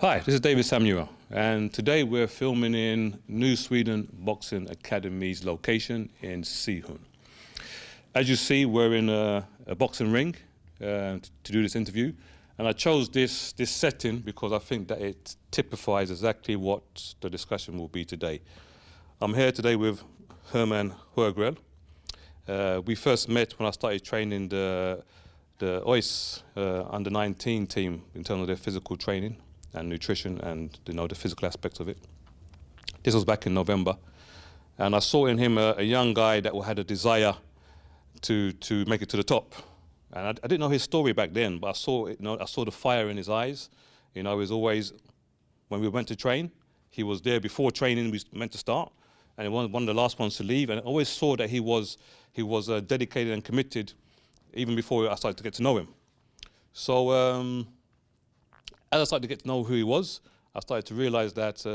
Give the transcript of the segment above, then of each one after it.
Hi, this is David Samuyiwa, and today we're filming in New Sweden Boxing Academy's location in Sihun. As you see, we're in a boxing ring to do this interview, and I chose this setting because I think that it typifies exactly what the discussion will be today. I'm here today with Herman Sjogrell. We first met when I started training the OIS under 19 team in terms of their physical training and nutrition and the physical aspects of it. This was back in November, and I saw in him a young guy that had a desire to make it to the top. And I didn't know his story back then, but I saw it, I saw the fire in his eyes. He was always, when we went to train, he was there before training we meant to start, and one of the last ones to leave. And I always saw that he was dedicated and committed even before I started to get to know him. So as I started to get to know who he was, I started to realize that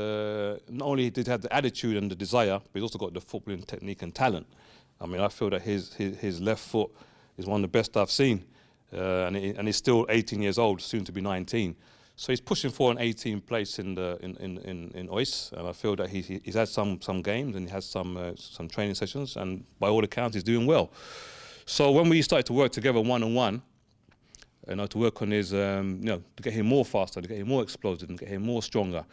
not only did he have the attitude and the desire, but he's also got the footballing technique and talent. I mean, I feel that his left foot is one of the best I've seen, and he's still 18 years old, soon to be 19. So he's pushing for an 18th place in OIS, and I feel that he's had some games and he has some training sessions, and by all accounts, he's doing well. So when we started to work together one-on-one, to work on his, to get him more faster, to get him more explosive, and get him more stronger.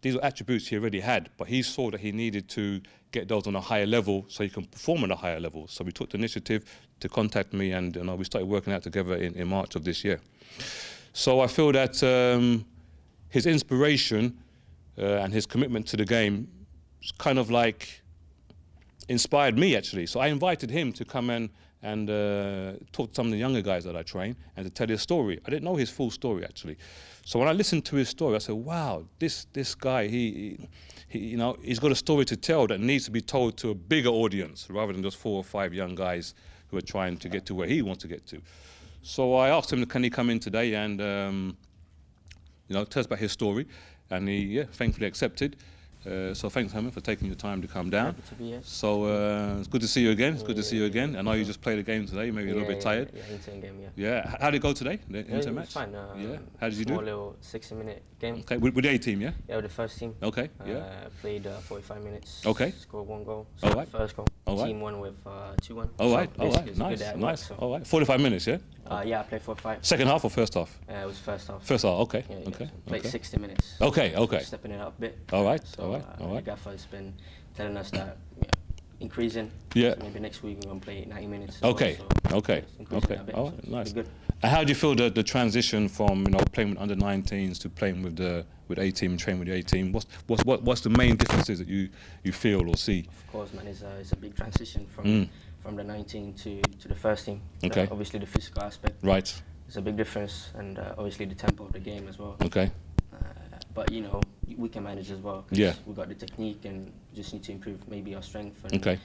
These were attributes he already had, but he saw that he needed to get those on a higher level so he can perform on a higher level. So we took the initiative to contact me, and we started working out together in March of this year. So I feel that his inspiration and his commitment to the game kind of like inspired me, actually. So I invited him to come and talk to some of the younger guys that I train and to tell his story. I didn't know his full story, actually. So when I listened to his story, I said, wow, this guy, he's got a story to tell that needs to be told to a bigger audience rather than just 4 or 5 young guys who are trying to get to where he wants to get to. So I asked him, can he come in today and tell us about his story, and he thankfully accepted. So thanks, Herman, for taking your time to come down. Happy to be here. So it's good to see you again. It's good to see you again. I know you just played a game today. Maybe a little bit tired. Yeah, Inter game. Yeah. How did it go today? The Inter match? It was fine. Yeah. How did you do? Small little 60-minute game. Okay. With the A team, yeah. Yeah, with the first team. Okay. Yeah. Played 45 minutes. Okay. Scored 1 goal. So All right. First goal. All right. Team won with 2-1. All right. So All right. Nice. All right. 45 minutes, yeah. Yeah, I played 45. Second half or first half? It was first half. First half. Okay. Yeah, Okay. So played Okay. 60 minutes. Okay. So Okay. stepping it up a bit. All right. So, All right. All right. The gaffer's been telling us that increasing. Yeah. So maybe next week we're gonna play 90 minutes. Okay. Well, so Okay. increasing Okay. that a bit, All so right. it's Nice. good. And how do you feel the transition from playing with under 19s to playing with A team and training with the A team? What's the main differences that you feel or see? Of course, man, it's a big transition from the 19 to the first team. Okay. Obviously, the physical aspect. Right. It's a big difference, and obviously the tempo of the game as well. Okay. But we can manage as well. Yeah. We got the technique, and we just need to improve maybe our strength and Okay.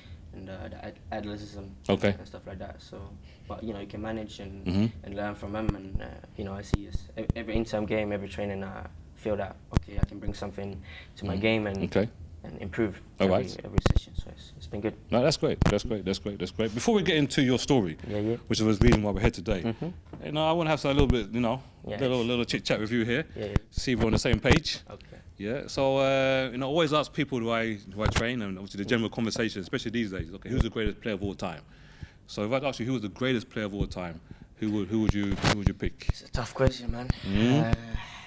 the athleticism. Okay. And stuff like that. So, but you can manage and Mm-hmm. learn from them, and I see every in-time game, every training, I feel that okay, I can bring something to my game and improve every session. So it's been good. No, that's great. That's great. Before we get into your story, which was the reason why we're here today, I want to have a little bit, little chit chat with you here, see if we're on the same page. Okay. Yeah. So I always ask people who I train, and obviously the general conversation, especially these days. Okay, who's the greatest player of all time? So if I'd ask you who was the greatest player of all time, who would you pick? It's a tough question, man.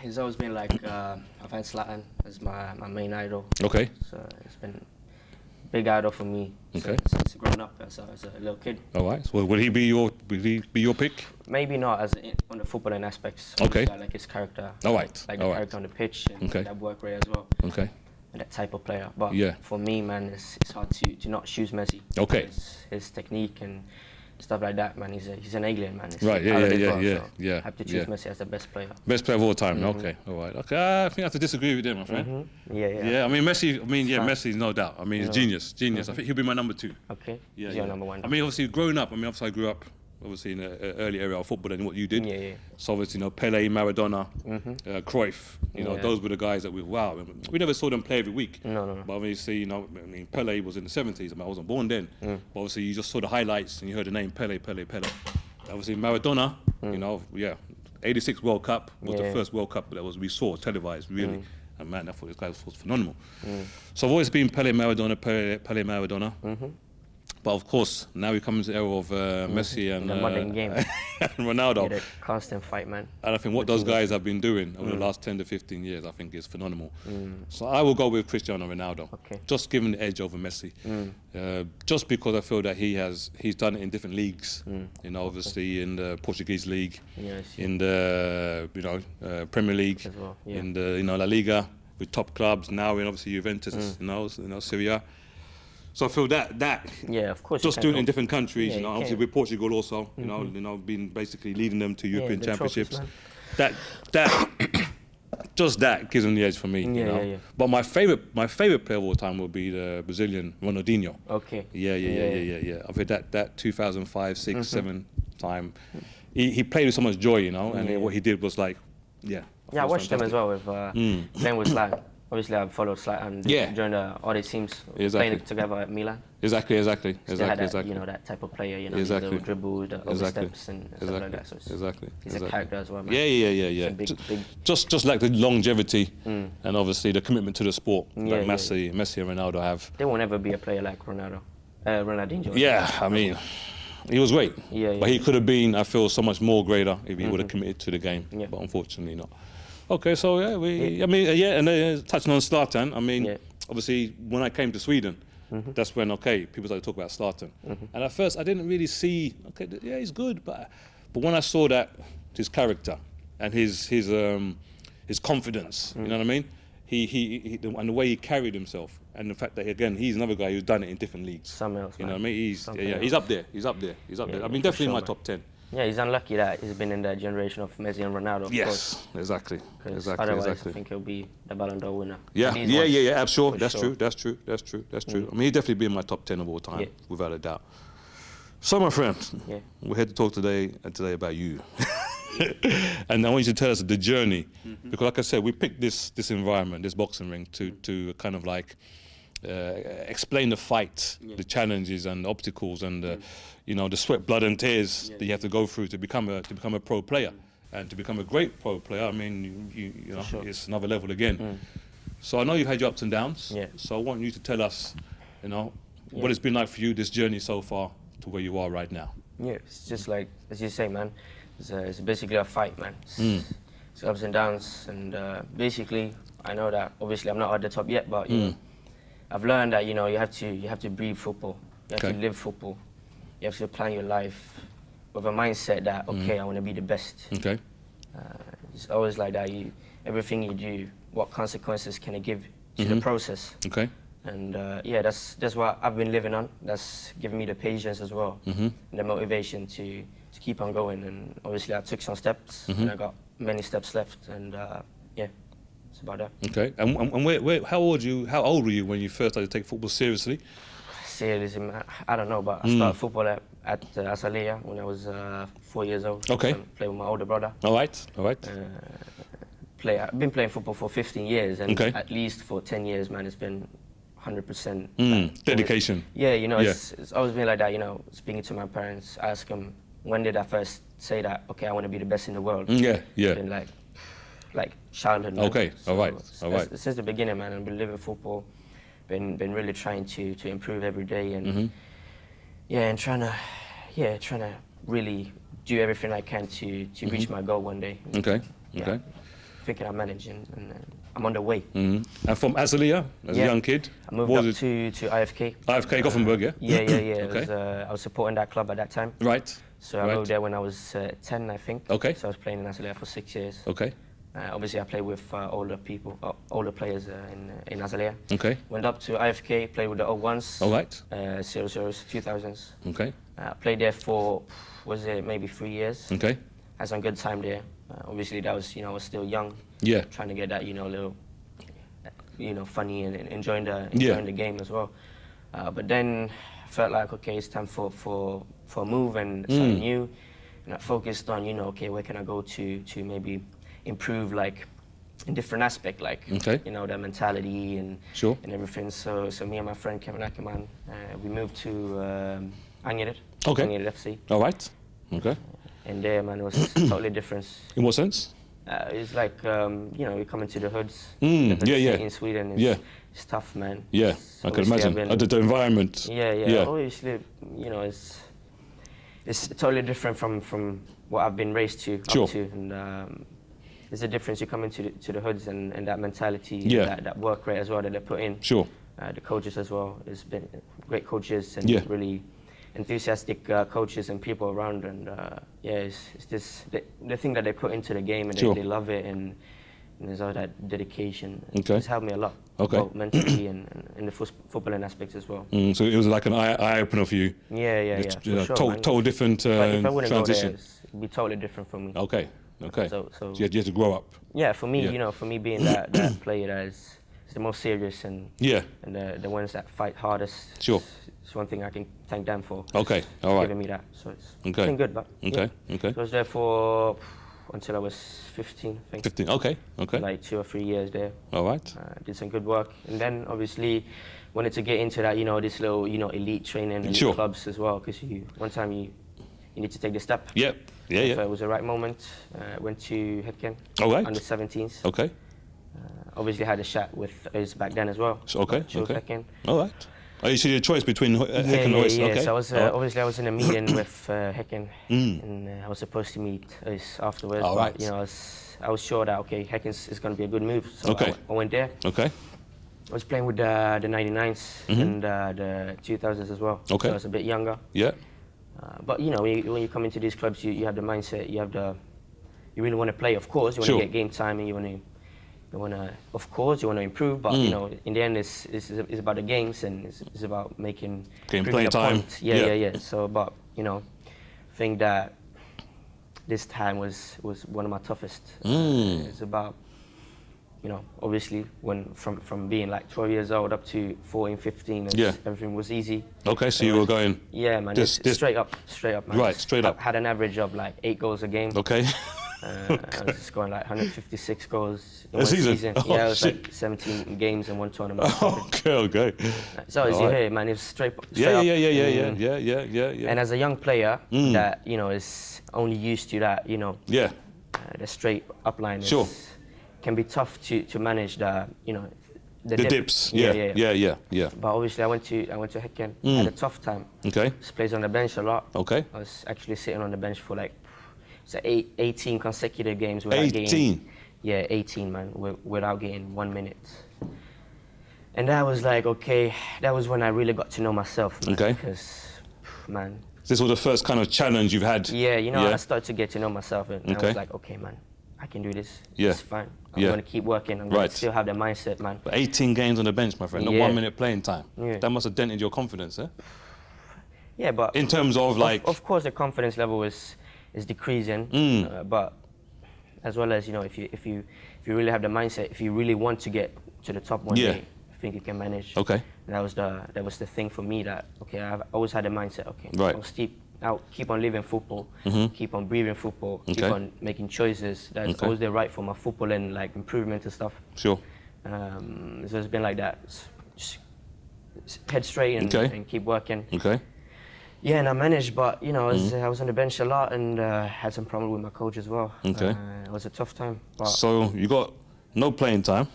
It's always been like I've had Zlatan as my main idol. Okay. So it's been a big idol for me since growing up as a little kid. All right. So will he be your pick? Maybe not on the footballing aspects. Okay. I like his character. All right. Like the character on the pitch and that work rate as well. Okay. And that type of player. But for me, man, it's hard to not choose Messi. Okay. His technique and stuff like that, man. He's an alien, man. It's right. Yeah. I have to choose Messi as the best player. Best player of all time. Okay. All right. Okay. I think I have to disagree with him, my friend. Yeah. I mean, Messi. Messi, no doubt. I mean, he's genius. I think he'll be my number 2. Okay. Yeah. He's your number 1. I mean, obviously, growing up. I grew up obviously in an early era of football than what you did. Yeah. So obviously, Pele, Maradona, Cruyff. Those were the guys that we never saw them play every week. No. But obviously, Pele was in the 70s. I wasn't born then. But obviously, you just saw the highlights and you heard the name Pele. Obviously, Maradona. '86 World Cup was the first World Cup that we saw televised, really. And man, I thought this guy was phenomenal. So I've always been Pele Maradona. But of course, now we come into the era of Messi and the modern game. and Ronaldo. Yeah, the constant fight, man. And I think what those guys have been doing over the last 10 to 15 years, I think is phenomenal. So I will go with Cristiano Ronaldo, just given the edge over Messi. Just because I feel that he's done it in different leagues. You know, obviously in the Portuguese league, in the Premier League, as well, in the La Liga with top clubs. Now in obviously Juventus, Serie A. So I feel that of course, just doing it in different countries, obviously with Portugal also, been basically leading them to European championships. Trophies, that gives them the edge for me. But my favorite player of all time will be the Brazilian Ronaldinho. Okay. Yeah. I think that 2005, 6, 7 time, he played with so much joy, and what he did was like, I watched him as well with playing with Zlatan. Obviously, I've followed Zlatan during all the teams playing together at Milan. Exactly. That type of player, the dribble, the oversteps and stuff like that. So he's a character as well, man. Yeah. Just like the longevity and obviously the commitment to the sport that Messi and Ronaldo have. There will never be a player like Ronaldinho. Yeah, I mean, he was great. But he could have been, I feel, so much more greater if he would have committed to the game. But unfortunately not. Okay, so and touching on Zlatan, I mean, obviously when I came to Sweden, that's when people started to talk about Zlatan. And at first I didn't really see, he's good, but when I saw that his character and his confidence, you know what I mean, he and the way he carried himself, and the fact that he's another guy who's done it in different leagues. Something else, you know what I mean? He's up there. He's up there. I mean, definitely in my top 10. Yeah, he's unlucky that he's been in that generation of Messi and Ronaldo. Of course. Exactly. Otherwise, I think he'll be the Ballon d'Or winner. Yeah. I'm sure. That's true. I mean, he'd definitely be in my top 10 of all time, without a doubt. So, my friend, we're here to talk today about you. And I want you to tell us the journey, because, like I said, we picked this environment, this boxing ring, to kind of like explain the fight, the challenges and the obstacles, and the sweat, blood, and tears that you have to go through to become a pro player, and to become a great pro player. I mean, it's another level again. So I know you've had your ups and downs. So I want you to tell us, what it's been like for you, this journey so far to where you are right now. Yeah, it's just like as you say, man. It's basically a fight, man. It's ups and downs, and basically, I know that obviously I'm not at the top yet, but I've learned that you have to breathe football, you have to live football, you have to plan your life with a mindset that I want to be the best. It's always like that. Everything you do, what consequences can it give to the process? And that's what I've been living on. That's given me the patience as well, and the motivation to keep on going. And obviously I took some steps, and I got many steps left, and it's about that. Okay, and how old were you when you first started to take football seriously? Seriously, man, I don't know, but I started football at Samuyiwa when I was 4 years old. Okay. Played with my older brother. All right. I've been playing football for 15 years, and at least for 10 years, man, it's been 100%. Dedication. It's always been like that, speaking to my parents, ask them, when did I first say that, I want to be the best in the world? It's been like childhood. Okay, so all right. Since the beginning, man, I've been living football, been really trying to improve every day, and and trying to really do everything I can to reach my goal one day. Okay. Thinking I'm managing, and I'm on the way. And from Azalia, as a young kid? I moved up to IFK. IFK, Gothenburg, yeah? Yeah. Okay. I was supporting that club at that time. Right. So I moved there when I was 10, I think. Okay. So I was playing in Azalia for 6 years. Okay. Obviously, I played with older players in Azalia. Okay. Went up to IFK, played with the old ones. All right. 00s, 2000s. Okay. Played there for, maybe 3 years. Okay. Had some good time there. Obviously, that was, I was still young. Yeah. Trying to get that, little, funny and enjoying the game as well. But then I felt like, it's time for a move and something new. And I focused on, where can I go to maybe improve, like, in different aspect, like, the mentality and everything. So me and my friend Kevin Ackerman, we moved to Angered. Okay. Angered FC. All right. Okay. And there, man, it was totally different. In what sense? It's like, you know, we come into the hoods. Mm, the yeah. In Sweden, it's tough, man. Yeah, I can imagine. The environment. Yeah. Obviously, you know, it's totally different from what I've been raised to, Sure. up to. And there's a difference. You come into the hoods and that mentality, that work rate as well that they put in. Sure. The coaches as well. There's been great coaches and really enthusiastic coaches and people around, and it's just the thing that they put into the game, and they love it, and there's all that dedication. It's helped me a lot, both mentally and in the footballing aspects as well. So it was like an eye opener for you. Yeah. Total different if I wouldn't transition. Go there, it'd be totally different for me. Okay. So you had to grow up. Yeah, for me, you know, for me being that player that is the most serious and the ones that fight hardest. Sure. It's one thing I can thank them for. Okay, all right. Giving me that, so it's been good. But okay. So I was there for until I was 15, I think. 15. Okay. Like 2 or 3 years there. All right. Did some good work, and then obviously wanted to get into that, you know, this little, you know, elite training, elite clubs as well, because one time you need to take the step. Yeah. If it was the right moment, went to Häcken. All right. Under 17s. Okay. Obviously had a shot with us back then as well. Okay. Häcken. All right. Oh, you see the choice between Häcken and us? Yeah. Okay. So I was obviously I was in a meeting with Häcken, and I was supposed to meet us afterwards. All right. But, you know, I was sure that Häcken is going to be a good move. So I went there. Okay. I was playing with the 99s and the 2000s as well. Okay. So I was a bit younger. Yeah. But you know, when you come into these clubs, you have the mindset. You really want to play. Of course, you want to get game time, and you want to improve, but you know, in the end, it's about the games, and it's about making playing time. Yeah. So, but you know, I think that this time was one of my toughest. It's about, you know, obviously from being like 12 years old up to 14, 15, everything was easy. Okay, so you were going. Yeah, man. Straight up, man. Right, straight up. I had an average of like 8 goals a game. Okay. I was scoring like 156 goals in a one season. Oh, yeah, it was like 17 games in one tournament. Okay. So as you hear, man, it's straight up. Yeah. And as a young player that, you know, is only used to that, you know, the straight up line can be tough to manage the, you know, the dips. Yeah. But obviously I went to Häcken, had a tough time. Okay. Just plays on the bench a lot. Okay. I was actually sitting on the bench for like 18 consecutive games without 18? 18, man, without getting 1 minute. And that was like, okay, that was when I really got to know myself, man. Okay. Because, man. This was the first kind of challenge you've had. Yeah, you know, I started to get to know myself, and I was like, okay, man, I can do this. It's fine. I'm going to keep working. I'm going to still have the mindset, man. But 18 games on the bench, my friend, not 1 minute playing time. That must have dented your confidence, eh? Yeah, but... In terms of like... Of course, the confidence level is decreasing, but as well as, you know, if you really have the mindset, if you really want to get to the top one day, I think you can manage. Okay. And that was the thing for me, that I've always had the mindset, right. I'll keep on living football, keep on breathing football, keep on making choices that's always the right for my football and like improvement and stuff. Sure. So it's been like that. Just head straight and keep working. Okay. Yeah, and I managed, but you know, I was on the bench a lot, and had some problem with my coach as well. Okay. It was a tough time. But so you got no playing time,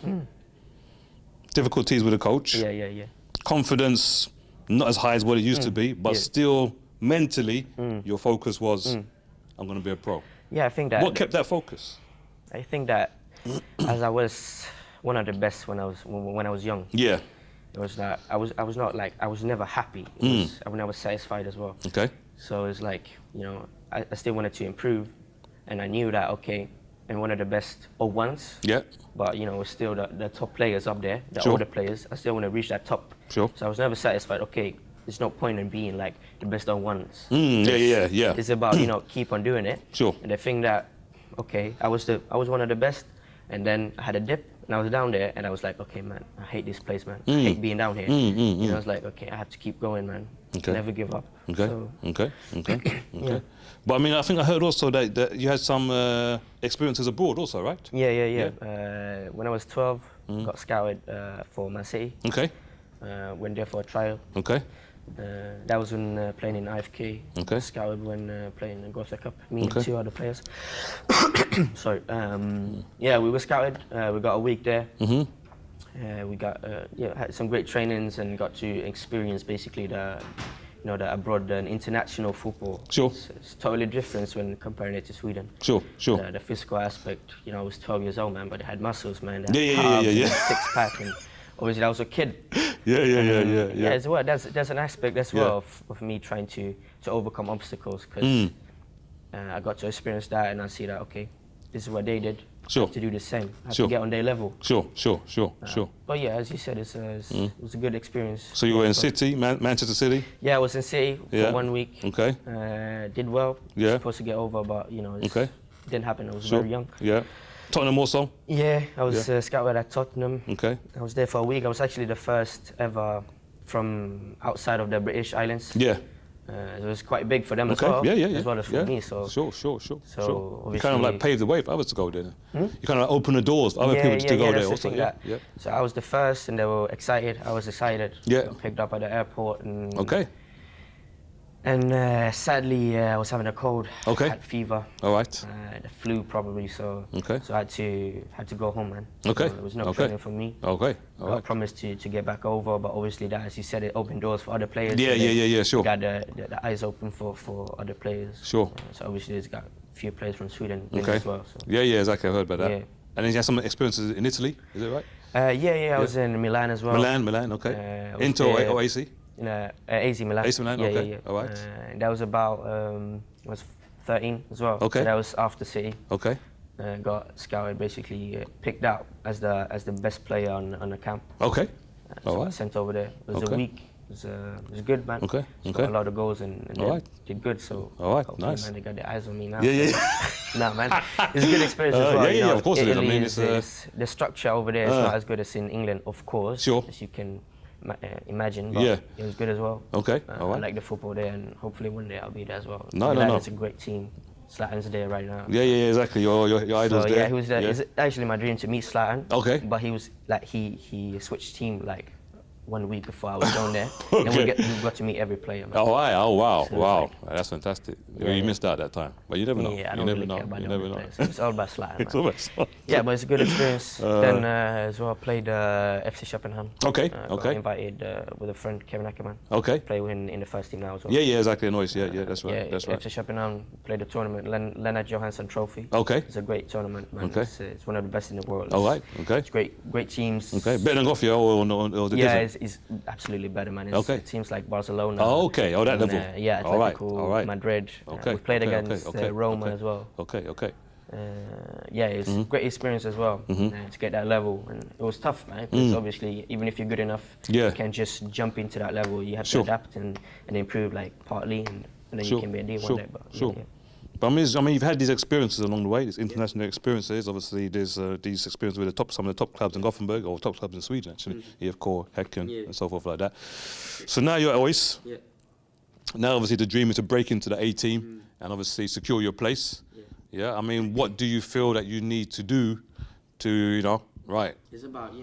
difficulties with the coach. Yeah. Confidence not as high as what it used to be, but still mentally, your focus was, I'm going to be a pro. Yeah, I think that. What kept that focus? I think that as I was one of the best when I was young. Yeah. It was that I was never happy. I was never satisfied as well. Okay. So it's like, you know, I still wanted to improve, and I knew that and one of the best once. Yeah. But you know, still the top players up there, the older players. I still want to reach that top. Sure. So I was never satisfied. Okay, there's no point in being like the best on ones. Yeah. It's about, you know, keep on doing it. Sure. And the thing that, I was one of the best, and then I had a dip, and I was down there, and I was like, okay, man, I hate this place, man. I hate being down here. And I was like, okay, I have to keep going, man. Okay. Never give up. Okay. So, Okay. Yeah. But I mean, I think I heard also that you had some experiences abroad also, right? Yeah. When I was 12, got scouted for Man City. Okay. Went there for a trial. Okay. That was when playing in IFK. Okay. Scouted when playing in Gotha Cup. Me Okay. and 2 other players. Sorry. Yeah, we were scouted. We got a week there. We got had some great trainings and got to experience basically the abroad and international football. Sure. It's totally different when comparing it to Sweden. Sure. The physical aspect. I was 12 years old, man, but they had muscles, man. Yeah, They had yeah, calves yeah. and six pack, and obviously I was a kid. Yeah. As well. There's an aspect as well of me trying to overcome obstacles, because I got to experience that, and I see that this is what they did. Sure. I have to do the same. I have Sure. to get on their level. Sure. But yeah, as you said, it was a good experience. So you were in City, Manchester City? Yeah, I was in City for 1 week. Okay. Did well. Yeah. Supposed to get over, but it didn't happen. I was very young. Yeah. Tottenham also? Yeah, I was scouted at Tottenham. Okay. I was there for a week. I was actually the first ever from outside of the British Islands. Yeah. It was quite big for them as well. Yeah. As well as for me. So Sure. So You kind of like paved the way for others to go there. You kind of like open the doors for other people to go there also. Yeah. So I was the first, and they were excited. I was excited. Yeah. Got picked up at the airport. And Okay. And sadly, I was having a cold. Okay. Had fever. All right. The flu probably. So Okay. So I had to go home, man. Okay. So there was no training for me. Okay. All I right. promised to get back over, but obviously that, as you said, it opened doors for other players. Yeah. Sure. Got the eyes open for other players. Sure. So obviously there's got a few players from Sweden Okay. as well. So. Yeah, exactly. I heard about that. Yeah. And then you had some experiences in Italy, is it right? I was in Milan as well. Milan, okay. I was Inter there or AC? AC Milan. AC Milan, yeah, okay. Yeah. All right. That was about, I was 13 as well. Okay. So that was after City. Okay. Got scouted, basically picked out as the best player on the camp. Okay. So All I right. got sent over there. It was Okay. a week. It was good, man. Okay. Got a lot of goals and All right. did good. So All right, hopefully, nice. man, they got their eyes on me now. Yeah. No, man, it's a good experience as well. Yeah, of course it is. I Italy mean, is the structure over there is not as good as in England, of course. Sure. As you can imagine, but Yeah. it was good as well. Okay. I All right. like the football there, and hopefully one day I'll be there as well. No. It's a great team. Zlatan's there right now. Yeah, exactly. Your idol's So there. yeah, he was there. It's actually my dream to meet Zlatan. Okay. But he was like he switched team like 1 week before I was going there. Okay. And we got to meet every player, man. Oh, right. Oh, wow. So Wow. That's fantastic. Yeah, You missed out that time. But you never know. Yeah, I you don't never really know. care about You the never other know. players. It's all about Zlatan, It's man. almost. Yeah, but it's a good experience. Then as well, I played FC Schopenham. Okay, Got okay. invited with a friend, Kevin Ackerman. Okay. Play with him in the first team now as well. Yeah, exactly. Noise. Yeah, that's right. Yeah, That's right. FC Schopenham played the tournament, Lennart Johansson Trophy. Okay. It's a great tournament, man. Okay. It's one of the best in the world. All right. Okay. It's great teams. Okay. Better than Goffia or the Yeah, different? it's absolutely better, man. It's Okay. teams like Barcelona. Oh, okay. Oh, that and, level. Yeah, All right. Atletico, All right. Madrid. Okay. We played Okay, against okay, Roma okay. as well. Okay. Yeah, it's a great experience as well to get that level. And it was tough, man, because obviously, even if you're good enough, Yeah. you can't just jump into that level. You have Sure. to adapt and improve, like, partly, and then Sure. you can be a D Sure. one day. But, Sure. Yeah. But I mean, you've had these experiences along the way, these international experiences. Obviously, there's these experiences with some of the top clubs in Gothenburg, or top clubs in Sweden, actually. IFK, Häcken, and so forth like that. So now you're at OIS. Yeah. Now, obviously, the dream is to break into the A team and obviously secure your place. Yeah. I mean, what do you feel that you need to do to, right? It's about,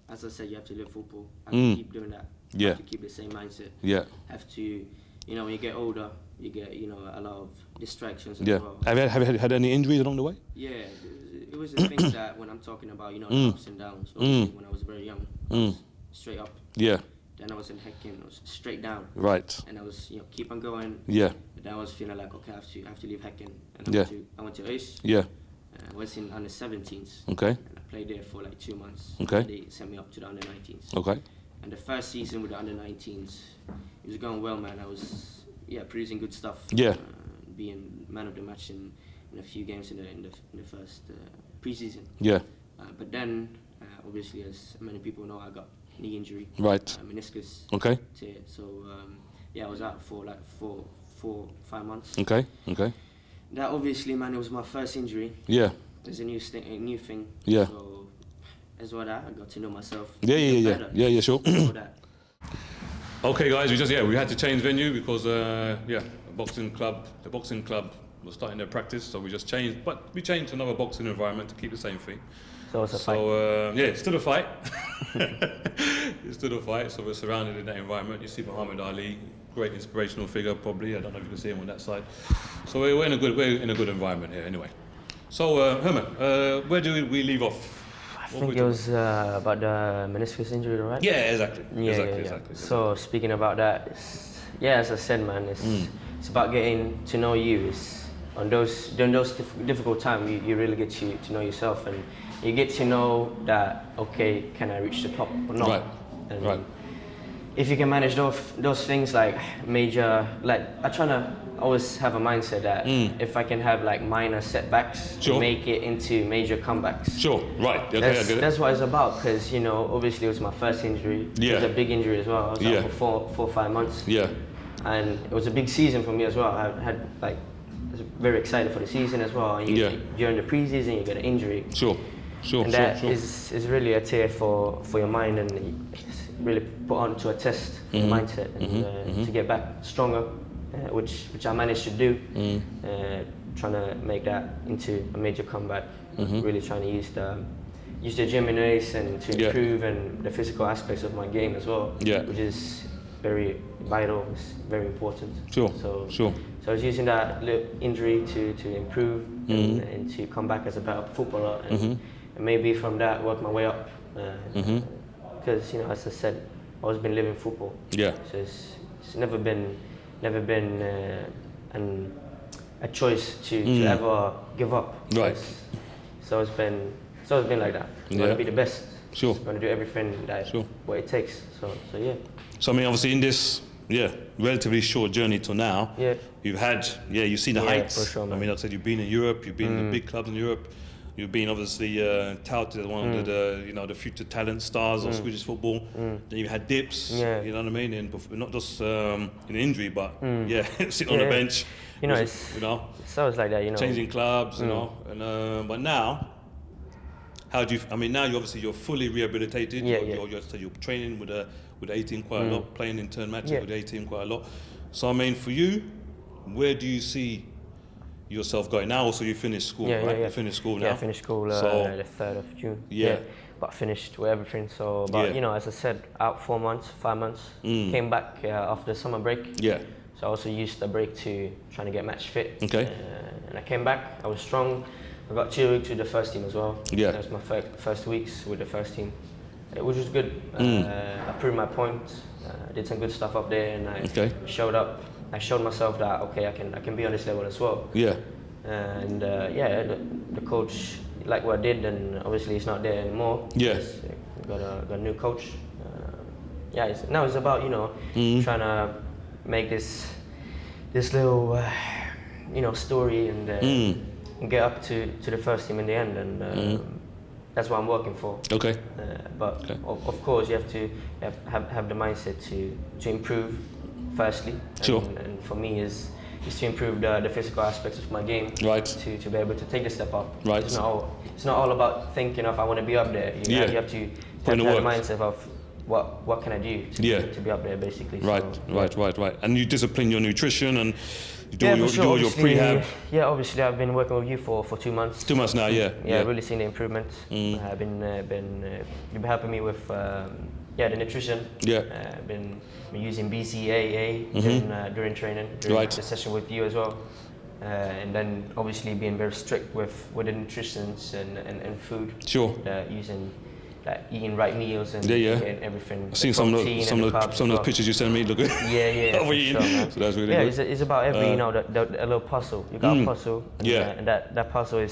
as I said, you have to live football. Have to keep doing that. Yeah. Have to keep the same mindset. Yeah. Have to, when you get older, you get, a lot of distractions as Yeah. well. Have you had any injuries along the way? Yeah, it was the thing that when I'm talking about, ups and downs, obviously when I was very young, I was straight up. Yeah. Then I was in Häcken, I was straight down. Right. And I was, keep on going. Yeah. But then I was feeling like, okay, I have to leave Häcken. And I went to OIS. Yeah. I was in under 17s. Okay. And I played there for like 2 months. Okay. And they sent me up to the under 19s. Okay. And the first season with the under 19s, it was going well, man. I was, producing good stuff. Yeah. Being man of the match in a few games in the first preseason. Yeah. But then, obviously, as many people know, I got knee injury. Right. Meniscus Okay. tear. So I was out for like 4-5 months. Okay. Okay. That obviously, man, it was my first injury. Yeah. It's a new thing. Yeah. So as well that I got to know myself. Yeah, sure. So that. Okay, guys, we had to change venue because the boxing club was starting their practice, so we just changed. But we changed to another boxing environment to keep the same thing. So it's a fight. So still a fight. You stood a fight, so we're surrounded in that environment. You see Muhammad Ali, great inspirational figure, probably. I don't know if you can see him on that side. So we're in a good environment here, anyway. So Herman, where do we leave off? I think it was about the meniscus injury, right? Yeah, exactly. Yeah, Exactly. So speaking about that, as I said, man, it's about getting to know you. It's during those difficult times, you really get to know yourself, and you get to know that, okay, can I reach the top or not? Right. And Right. if you can manage those things, like major, like I try to always have a mindset that if I can have like minor setbacks, Sure. make it into major comebacks. Sure, right. Okay, I get it. That's what it's about, because obviously it was my first injury. Yeah. It was a big injury as well. I was out for 4 or 5 months. Yeah. And it was a big season for me as well. I was very excited for the season as well. And during the preseason, you get an injury. Sure. And that is really a tear for your mind, and really put on to a test the mindset, and to get back stronger, which I managed to do. Trying to make that into a major comeback. Really trying to use the gym in race and to improve and the physical aspects of my game as well. Yeah. Which is very vital. It's very important. Sure. So I was using that little injury to improve and to come back as a better footballer, and maybe from that work my way up. Because as I said, I've always been living football. Yeah. So it's never been a choice to ever give up. Right. So it's always been like that. You want to be the best. Sure. You want to do everything what it takes. So yeah. So I mean, obviously in this relatively short journey till now, you've had you've seen the heights. For sure, man. I mean, like I said, you've been in Europe, you've been in the big clubs in Europe, you've been obviously touted as one of the future talent stars of Swedish football. Then you've had dips, you know what I mean, and not just in injury, but sitting on the bench. It's always like that. Changing clubs, and but now. How do you? I mean, now you're fully rehabilitated. You're training with the A team quite a lot, playing in turn matches with the A team quite a lot. So I mean, for you, where do you see yourself going now? Also, you finished school, right? You finished school now. Yeah, I finished school the 3rd of June. But I finished with everything. So, but as I said, out 4 months, 5 months. Came back after summer break. Yeah. So I also used the break to trying to get match fit. Okay. And I came back. I was strong. I got 2 weeks with the first team as well. Yeah. That was my first weeks with the first team, which was good. I proved my point. I did some good stuff up there, and I showed up. I showed myself that I can be on this level as well. Yeah. And the coach liked what I did, and obviously he's not there anymore. Yeah. Got a new coach. Now it's about trying to make this little story and get up to the first team in the end, and that's what I'm working for. Okay. But of course you have to have the mindset to improve firstly. Sure. And for me is to improve the physical aspects of my game. Right. To be able to take the step up. Right. It's not all about thinking of I want to be up there. You have to have the mindset of what can I do to be up there basically. Right. So, right. And you discipline your nutrition and you do your prehab. Yeah, obviously I've been working with you for 2 months. 2 months now, yeah. I've really seen the improvement. I've been helping me with the nutrition. Yeah. I've been using BCAA during training, during the session with you as well. And then obviously being very strict with the nutrition and food. Sure. Using eating right meals and everything. I've seen some of those pictures you sent me. Look good. Yeah. Sure, man. So that's really good. It's about every a little puzzle. You got a puzzle. And that puzzle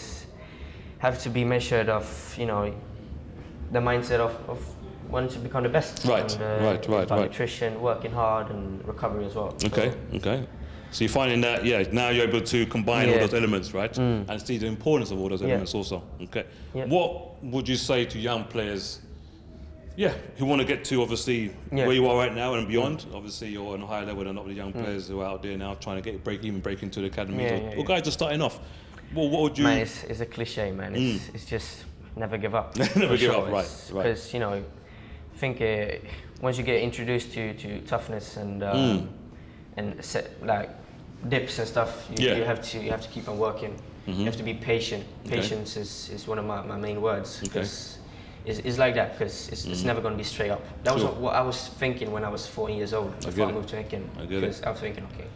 have to be measured of the mindset of wanting to become the best. Right. Nutrition, working hard, and recovery as well. Okay. So you're finding that, now you're able to combine all those elements, right? And see the importance of all those elements also. Okay. Yeah. What would you say to young players, who want to get to obviously where you are right now and beyond? Obviously you're on a higher level than a lot of the young players who are out there now trying to break into the academy. Or guys just starting off. What would you... Man, it's a cliche, man. It's just never give up. Never give up, right. Because, I think once you get introduced to toughness and set like dips and stuff, you have to keep on working. You have to be patient. Patience is one of my main words, because it's like that because it's never going to be straight up. That was what I was thinking when I was 14 years old before I moved to England. Because I was thinking, okay,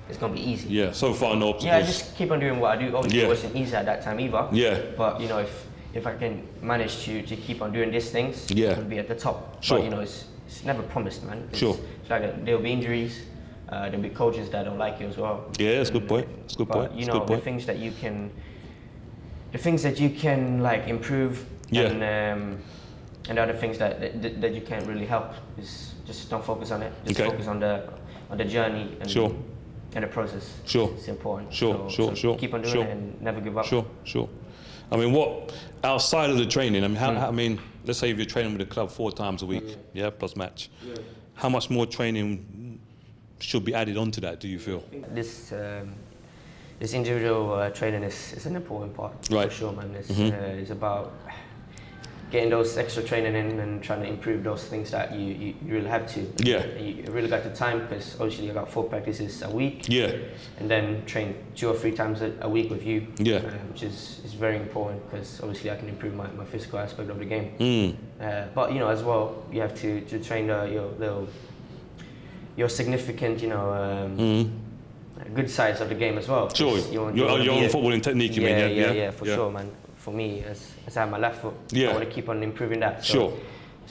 it's going to be easy. Yeah, so far no obstacles. Yeah, I just keep on doing what I do. Obviously, it wasn't easy at that time either. Yeah. But you know, if I can manage to keep on doing these things, I'll be at the top. Sure. But you know, it's never promised, man. Sure. It's like there'll be injuries. There'll be coaches that don't like you as well. Yeah, that's a good point. That's a good point. You know, the things that you can like improve. And other things that you can't really help is just don't focus on it. Just focus on the journey and the process. Sure. It's important. Sure. Keep on doing it and never give up. Sure. I mean, what outside of the training? I mean, I mean, let's say if you're training with the club 4 times a week, plus match. Yeah. How much more training should be added onto that? Do you feel? This individual training is an important part, for sure, man. It's about getting those extra training in and trying to improve those things that you really have to. Yeah. You really got the time because obviously you got 4 practices a week. Yeah. And then train 2 or 3 times a week with you. Yeah. Which is very important because obviously I can improve my physical aspect of the game. But you know, as well, you have to train your significant, good sides of the game as well. Sure. Your own footballing technique, you mean? Yeah, for sure, man. For me, as I have my left foot, I want to keep on improving that. So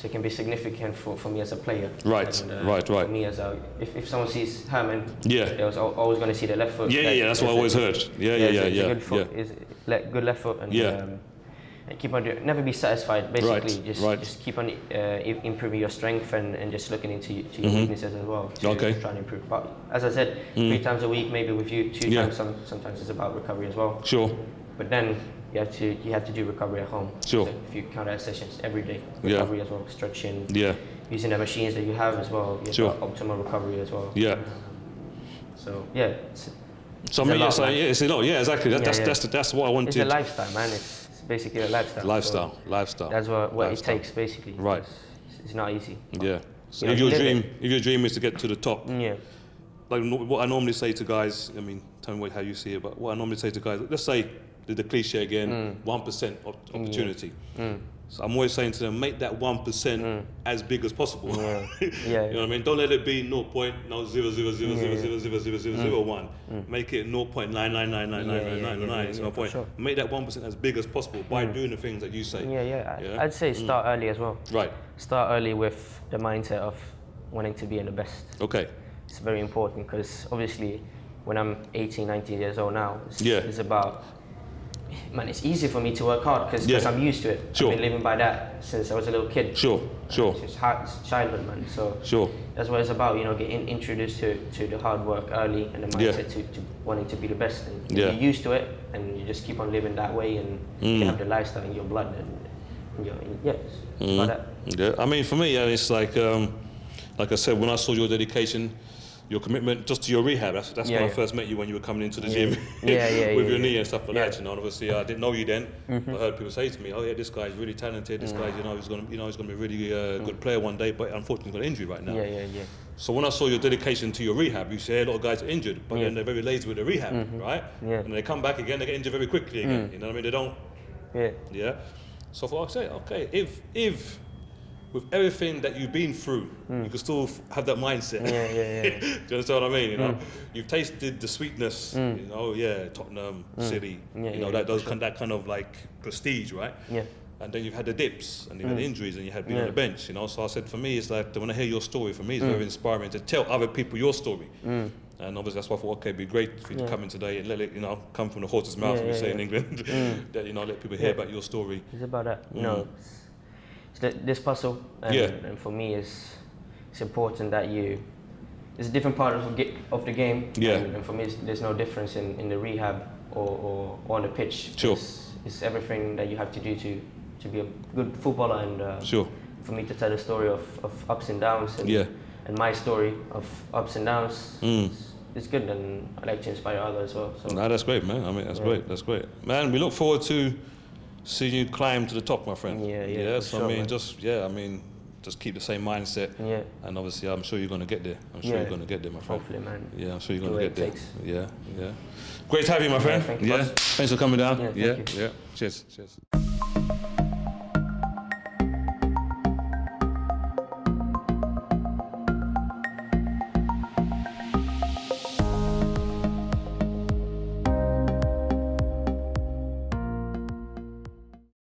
it can be significant for me as a player. Right. For me as if someone sees Herman, they're always going to see the left foot. Yeah, that's what I always heard. Yeah. Good foot, good left foot, and keep on doing. Never be satisfied. Basically, just keep on improving your strength and just looking into your weaknesses as well. Trying to improve. But as I said, 3 times a week, maybe with you, 2 times. Sometimes it's about recovery as well. Sure. But then you have to do recovery at home. Sure. So if you count out sessions every day, recovery as well, stretching. Using the machines that you have as well. You have optimal recovery as well. Yeah. So yeah. So I mean, it's a lot. Yeah, exactly. That's what I wanted. It's a lifestyle, man. It's basically a lifestyle. Lifestyle. That's what it takes, basically. Right. It's not easy. Yeah. So if your dream is to get to the top. Yeah. Like what I normally say to guys, I mean, tell me how you see it, but what I normally say to guys, let's say the cliche again, 1% opportunity. So I'm always saying to them, make that 1% as big as possible. You know what I mean? Don't let it be 0.00000000001. Make it 0.9999999. That's my point. Sure. Make that 1% as big as possible by doing the things that you say. I'd say start early as well. Right. Start early with the mindset of wanting to be in the best. Okay. It's very important because obviously when I'm 18, 19 years old now, it's about, man, it's easy for me to work hard because I'm used to it. I've been living by that since I was a little kid. Sure. It's childhood, man. So that's what it's about, getting introduced to the hard work early and the mindset to wanting to be the best. And you're used to it and you just keep on living that way and you have the lifestyle in your blood. And it's about that. Yeah, I mean, for me, it's like I said, when I saw your dedication, your commitment just to your rehab. That's when I first met you, when you were coming into the gym with your knee and stuff like that. And obviously, I didn't know you then. I heard people say to me, "Oh yeah, this guy's really talented. This guy, he's going to be a really good player one day." But unfortunately, got an injury right now. So when I saw your dedication to your rehab, you say a lot of guys are injured, but then they're very lazy with the rehab, right? And they come back again, they get injured very quickly again. You know what I mean? They don't. So for I say, okay, if with everything that you've been through, you can still have that mindset. Do you understand what I mean? You've tasted the sweetness. Tottenham, City. That kind of like prestige, right? And then you've had the dips, and you've had injuries, and you had been on the bench. So I said, for me, it's like when I hear your story, for me, it's very inspiring to tell other people your story. And obviously that's why I thought, okay, it'd be great for you to come in today and let it, come from the horse's mouth, we say in England, that let people hear about your story. It's about that, this puzzle, and for me, it's important that it's a different part of the game, and for me, there's no difference in the rehab or on the pitch. It's everything that you have to do to be a good footballer, and for me to tell the story of ups and downs, and my story of ups and downs. It's good, and I like to inspire others as well. So. No, that's great, man. I mean, that's great. That's great, man. We look forward to seeing you climb to the top, my friend. So sure, I mean, just keep the same mindset. And obviously, I'm sure you're going to get there. I'm sure you're going to get there, my friend. Hopefully, man. Yeah, I'm sure you're going to get there. Great to have you, my friend. Thanks for coming down. Cheers.